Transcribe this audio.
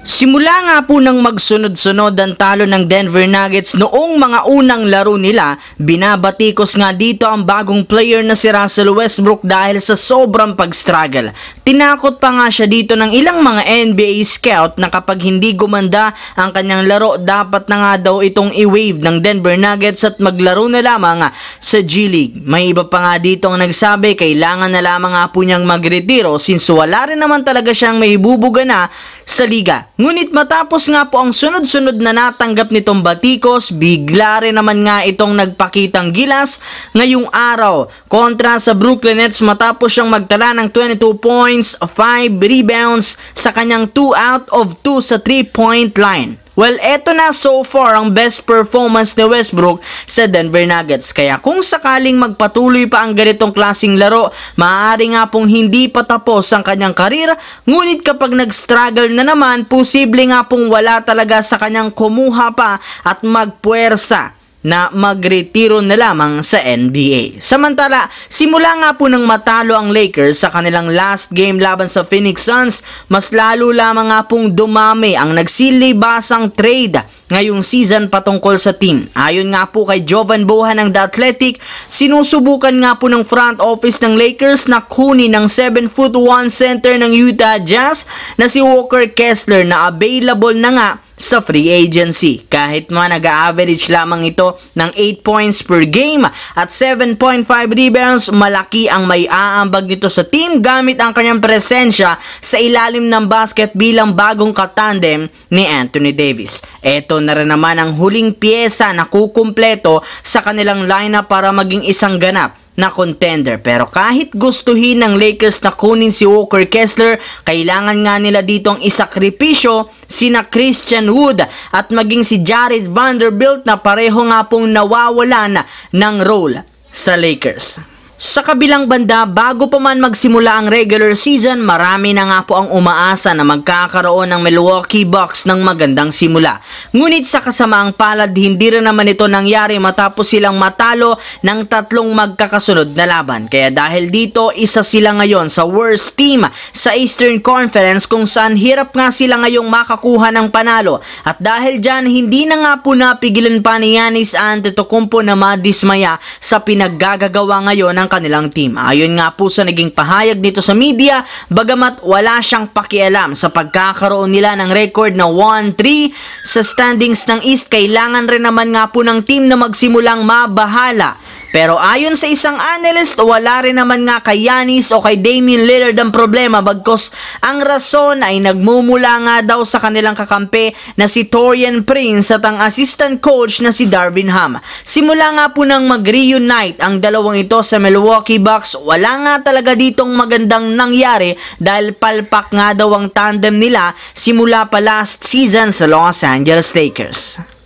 Simula nga po nang magsunod-sunod ang talo ng Denver Nuggets noong mga unang laro nila, binabatikos nga dito ang bagong player na si Russell Westbrook dahil sa sobrang pag-struggle. Tinakot pa nga siya dito ng ilang mga NBA scout na kapag hindi gumanda ang kanyang laro, dapat na nga daw itong i-waive ng Denver Nuggets at maglaro na lamang sa G League. May iba pa nga dito ang nagsabi kailangan na lamang nga po niyang magretiro since wala rin naman talaga siyang may bubuga na sa liga. Ngunit matapos nga po ang sunod-sunod na natanggap nitong batikos, bigla rin naman nga itong nagpakitang gilas ngayong araw kontra sa Brooklyn Nets matapos siyang magtala ng 22 points, 5 rebounds sa kanyang 2 out of 2 sa 3-point line. Well, eto na so far ang best performance ni Westbrook sa Denver Nuggets. Kaya kung sakaling magpatuloy pa ang ganitong klaseng laro, maaari nga pong hindi pa tapos ang kanyang karir. Ngunit kapag nag-struggle na naman, posible nga pong wala talaga sa kanyang kumuha pa at magpuwersa na magretiro na lamang sa NBA. Samantala, simula nga po nang matalo ang Lakers sa kanilang last game laban sa Phoenix Suns, mas lalo lamang nga pong dumami ang nagsilibasang trade ngayong season patungkol sa team. Ayon nga po kay Jovan Bohan ng The Athletic, sinusubukan nga po ng front office ng Lakers na kunin ng 7'1" center ng Utah Jazz na si Walker Kessler na available na nga sa free agency. Kahit nag-average lamang ito ng 8 points per game at 7.5 rebounds, malaki ang may aambag nito sa team gamit ang kanyang presensya sa ilalim ng basket bilang bagong katandem ni Anthony Davis. Ito na rin naman ang huling pyesa na kukumpleto sa kanilang lineup para maging isang ganap na contender. Pero kahit gustuhin ng Lakers na kunin si Walker Kessler, kailangan nga nila ditong isakripisyo sina Christian Wood at maging si Jared Vanderbilt na pareho nga pong nawawalan ng role sa Lakers. Sa kabilang banda, bago pa man magsimula ang regular season, marami na nga po ang umaasa na magkakaroon ng Milwaukee Bucks ng magandang simula. Ngunit sa kasamaang palad, hindi rin naman ito nangyari matapos silang matalo ng 3 magkakasunod na laban. Kaya dahil dito, isa sila ngayon sa worst team sa Eastern Conference kung saan hirap nga sila ngayong makakuha ng panalo. At dahil dyan, hindi na nga po napigilan pa ni Giannis Antetokounmpo na madismaya sa pinaggagawa ngayon ng kanilang team. Ayon nga po sa naging pahayag dito sa media, bagamat wala siyang pakialam sa pagkakaroon nila ng record na 1-3 sa standings ng East, kailangan rin naman nga po ng team na magsimulang mabahala. Pero ayon sa isang analyst, wala rin naman nga kay Giannis o kay Damian Lillard ang problema bagkos ang rason ay nagmumula nga daw sa kanilang kakampi na si Taurean Prince at ang assistant coach na si Darvin Ham. Simula nga po nang mag-reunite ang dalawang ito sa Milwaukee Bucks, wala nga talaga ditong magandang nangyari dahil palpak nga daw ang tandem nila simula pa last season sa Los Angeles Lakers.